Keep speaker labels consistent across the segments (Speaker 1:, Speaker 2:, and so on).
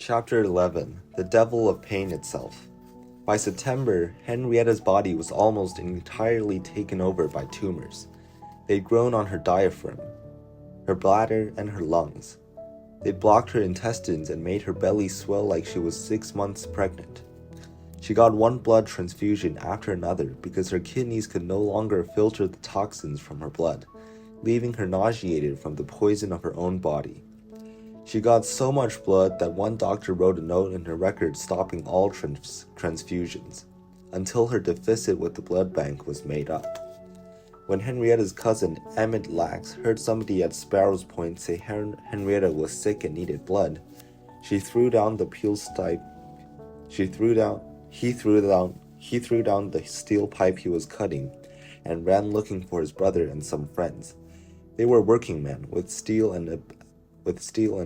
Speaker 1: Chapter 11 The Devil of Pain Itself. By September, Henrietta's body was almost entirely taken over by tumors. They'd grown on her diaphragm, her bladder, and her lungs. They'd blocked her intestines and made her belly swell like she was 6 months pregnant. She got one blood transfusion after another because her kidneys could no longer filter the toxins from her blood, leaving her nauseated from the poison of her own body. She got so much blood that one doctor wrote a note in her record stopping all transfusions, until her deficit with the blood bank was made up. When Henrietta's cousin, Emmett Lax, heard somebody at Sparrows Point say Henrietta was sick and needed blood, he threw down the steel pipe he was cutting and ran looking for his brother and some friends. They were working men with steel and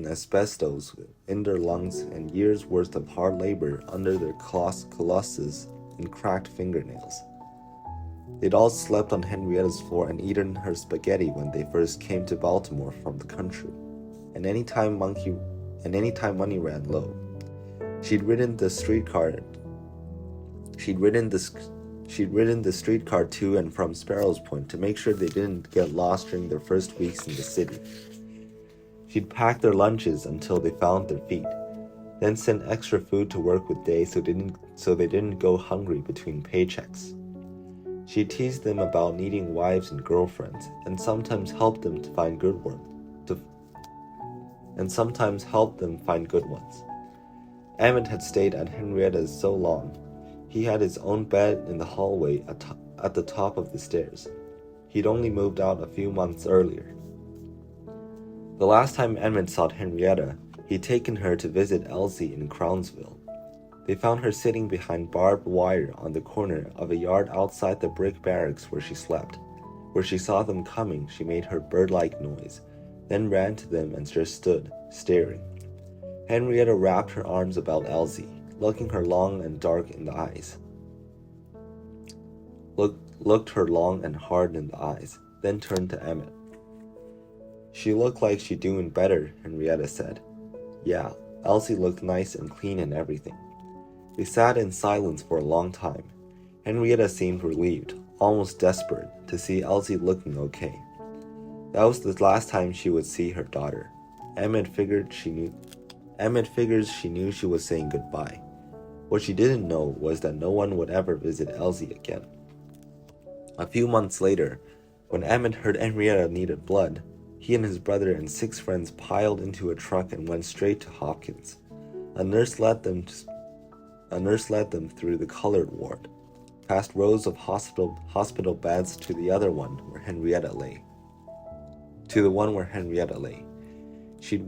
Speaker 1: asbestos in their lungs and years' worth of hard labor under their calluses and cracked fingernails. They'd all slept on Henrietta's floor and eaten her spaghetti when they first came to Baltimore from the country, and anytime money ran low. She'd ridden the streetcar to and from Sparrows Point to make sure they didn't get lost during their first weeks in the city. She'd pack their lunches until they found their feet, then send extra food to work with Day so they didn't go hungry between paychecks. She teased them about needing wives and girlfriends, and sometimes helped them find good ones. Emmett had stayed at Henrietta's so long, he had his own bed in the hallway at the top of the stairs. He'd only moved out a few months earlier. The last time Emmett saw Henrietta, he'd taken her to visit Elsie in Crownsville. They found her sitting behind barbed wire on the corner of a yard outside the brick barracks where she slept. Where she saw them coming, she made her bird-like noise, then ran to them and just stood, staring. Henrietta wrapped her arms about Elsie, looking her long and dark in the eyes. Looked her long and hard in the eyes, then turned to Emmett. "She looked like she'd doing better," Henrietta said. "Yeah, Elsie looked nice and clean and everything." They sat in silence for a long time. Henrietta seemed relieved, almost desperate, to see Elsie looking okay. That was the last time she would see her daughter. Emmett figured she knew she was saying goodbye. What she didn't know was that no one would ever visit Elsie again. A few months later, when Emmett heard Henrietta needed blood, he and his brother and 6 friends piled into a truck and went straight to Hopkins. A nurse led them through the colored ward, past rows of hospital beds to the one where Henrietta lay. She'd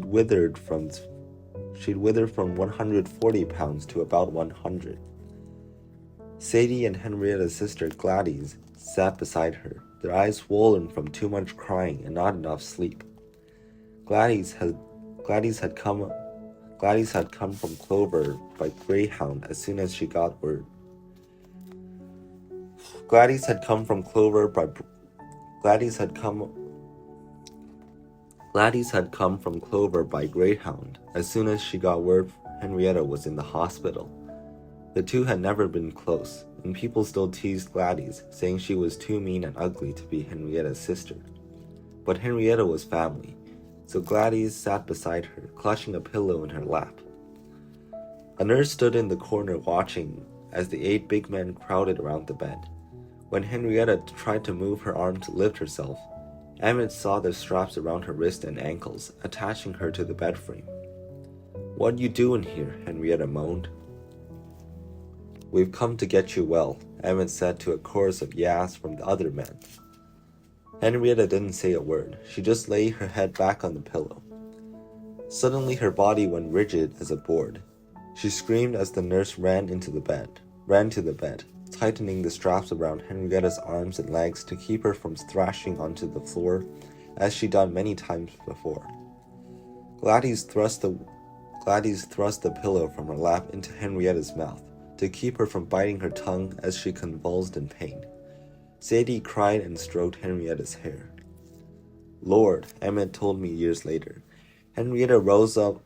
Speaker 1: withered from 140 pounds to about 100. Sadie and Henrietta's sister Gladys sat beside her, their eyes swollen from too much crying and not enough sleep. Gladys had come from Clover by Greyhound as soon as she got word. Gladys had come from Clover by Greyhound as soon as she got word Henrietta was in the hospital. The two had never been close, and people still teased Gladys, saying she was too mean and ugly to be Henrietta's sister. But Henrietta was family, so Gladys sat beside her, clutching a pillow in her lap. A nurse stood in the corner watching as the 8 big men crowded around the bed. When Henrietta tried to move her arm to lift herself, Emmett saw the straps around her wrist and ankles, attaching her to the bed frame. "What you doing here?" Henrietta moaned. "We've come to get you well," Emmett said to a chorus of yas from the other men. Henrietta didn't say a word. She just lay her head back on the pillow. Suddenly her body went rigid as a board. She screamed as the nurse ran to the bed, tightening the straps around Henrietta's arms and legs to keep her from thrashing onto the floor as she'd done many times before. Gladys thrust the pillow from her lap into Henrietta's mouth to keep her from biting her tongue as she convulsed in pain. Sadie cried and stroked Henrietta's hair. "Lord," Emmett told me years later, Henrietta rose up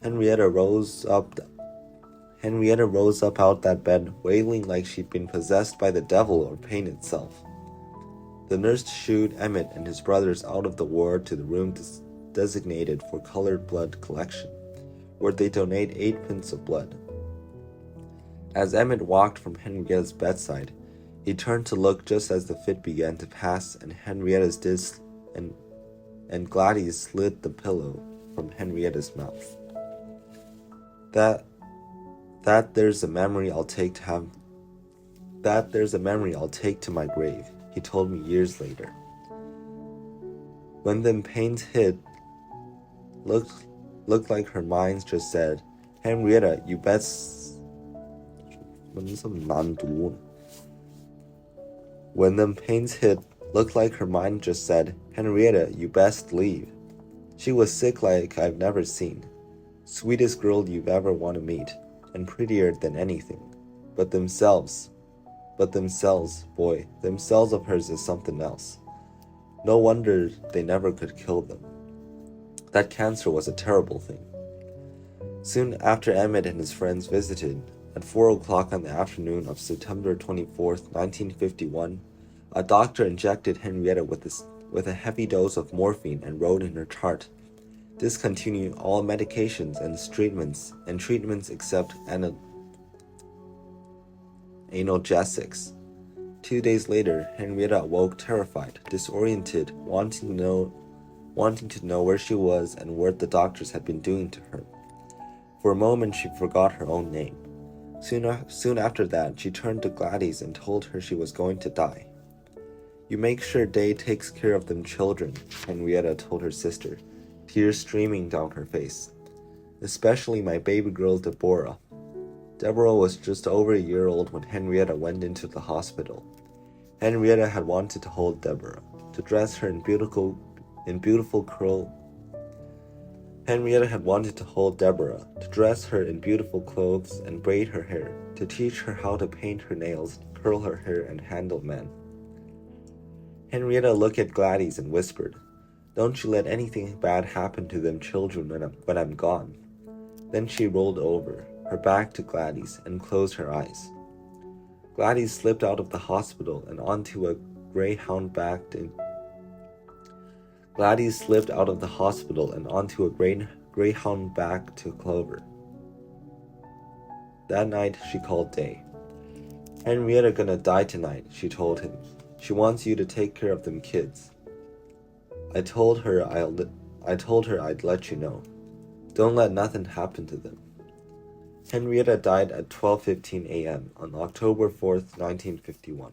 Speaker 1: Henrietta rose up out that bed, wailing like she'd been possessed by the devil or pain itself. The nurse shooed Emmett and his brothers out of the ward to the room designated for colored blood collection, where they donate 8 pints of blood. As Emmett walked from Henrietta's bedside, he turned to look just as the fit began to pass and and Gladys slid the pillow from Henrietta's mouth. That there's a memory I'll take to my grave, he told me years later. When them pains hit, looked like her mind just said, Henrietta, you best. When them pains hit, looked like her mind just said, Henrietta, you best leave. She was sick like I've never seen. Sweetest girl you've ever want to meet, and prettier than anything. But themselves, boy, themselves of hers is something else. No wonder they never could kill them. That cancer was a terrible thing. Soon after Emmett and his friends visited, at 4 o'clock on the afternoon of September 24th, 1951, a doctor injected Henrietta with a heavy dose of morphine and wrote in her chart, discontinue all medications and treatments except analgesics. 2 days later, Henrietta awoke terrified, disoriented, wanting to know where she was and what the doctors had been doing to her. For a moment, she forgot her own name. Soon after that, she turned to Gladys and told her she was going to die. You make sure Day takes care of them children, Henrietta told her sister, tears streaming down her face. Especially my baby girl Deborah. Deborah was just over a year old when Henrietta went into the hospital. Henrietta had wanted to hold Deborah, to dress her in beautiful curl. Henrietta had wanted to hold Deborah, to dress her in beautiful clothes and braid her hair, to teach her how to paint her nails, curl her hair, and handle men. Henrietta looked at Gladys and whispered, Don't you let anything bad happen to them children when I'm gone. Then she rolled over, her back to Gladys, and closed her eyes. Gladys slipped out of the hospital and onto a greyhound-backed Clover. That night, she called Day. Henrietta gonna die tonight, she told him. She wants you to take care of them kids. I told her I'd let you know. Don't let nothing happen to them. Henrietta died at 12:15 a.m. on October 4th, 1951.